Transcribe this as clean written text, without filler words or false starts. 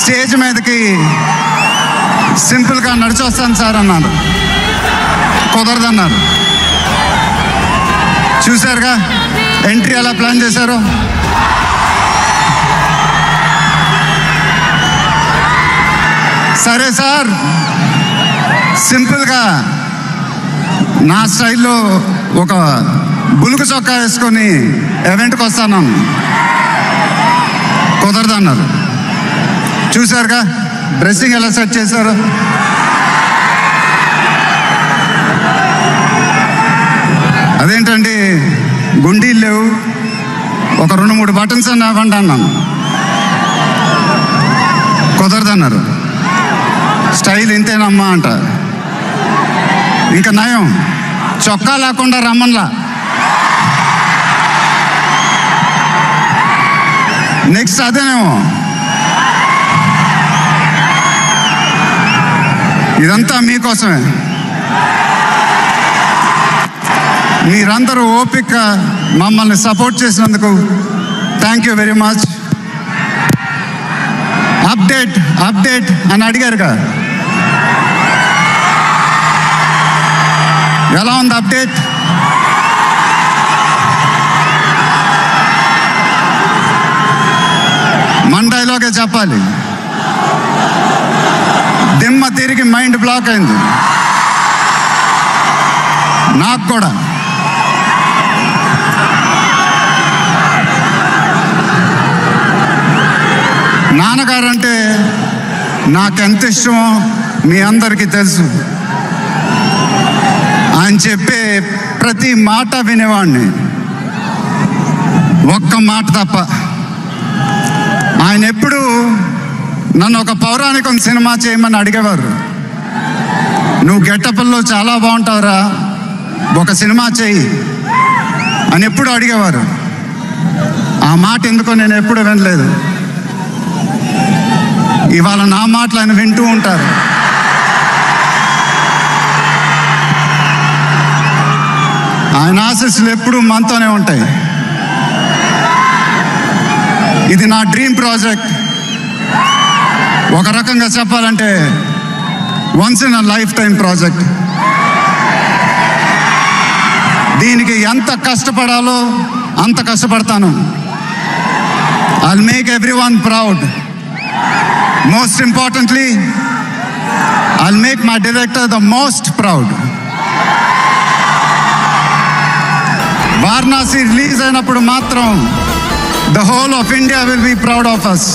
Stage మీదకి సింపుల్గా నడిచొస్తాను sir అన్నాను. కుదరదన్నారు. చూశారుగా ఎంట్రీ ఎలా ప్లాన్ చేశారు. సరే సార్, సింపుల్గా నా స్టైల్లో ఒక బులుగు చొక్కా వేసుకొని ఈవెంట్కి వస్తాను. కుదరదన్నారు. చూశారుగా డ్రెస్సింగ్ ఎలా సెట్ చేశారు. అదేంటండి గుండీలు లేవు, ఒక 2-3 బటన్స్ అని ఇవ్వండి అన్నాను. కుదరదన్నారు. స్టైల్ ఇంతేనమ్మా అంట. ఇంకా నయం, చొక్కా లేకుండా రమ్మన్లా. నెక్స్ట్ అదేనేమో. ఇదంతా మీకోసమే. మీరందరూ ఓపిక మమ్మల్ని సపోర్ట్ చేసినందుకు thank you very much. Update update అని అడిగారుగా, ఎలా ఉంది అప్డేట్? మన డైలాగే చెప్పాలి. దిమ్మ తిరిగి మైండ్ బ్లాక్ అయింది నాకు కూడా. నాన్నగారంటే నాకెంత ఇష్టమో మీ అందరికీ తెలుసు. ఆయన చెప్పే ప్రతి మాట వినేవాడిని, ఒక్క మాట తప్ప. ఆయన ఎప్పుడు నన్ను ఒక పౌరాణికం సినిమా చేయమని అడిగేవారు. నువ్వు గెటప్లో చాలా బాగుంటావురా, ఒక సినిమా చేయి అని ఎప్పుడు అడిగేవారు. ఆ మాట ఎందుకో నేను ఎప్పుడు వినలేదు. ఇవాళ నా మాటలు ఆయన వింటూ ఉంటారు. ఆయన ఆశీస్సులు ఎప్పుడూ మనతోనే ఉంటాయి. ఇది నా డ్రీమ్ ప్రాజెక్ట్. ఒక రకంగా చెప్పాలంటే once in a life time project. దీనికి ఎంత కష్టపడాలో అంత కష్టపడతాను. I'll make everyone proud. Most importantly, I'll make my director the most proud. Varanasi release అయినప్పుడు మాత్రం the whole of India will be proud of us.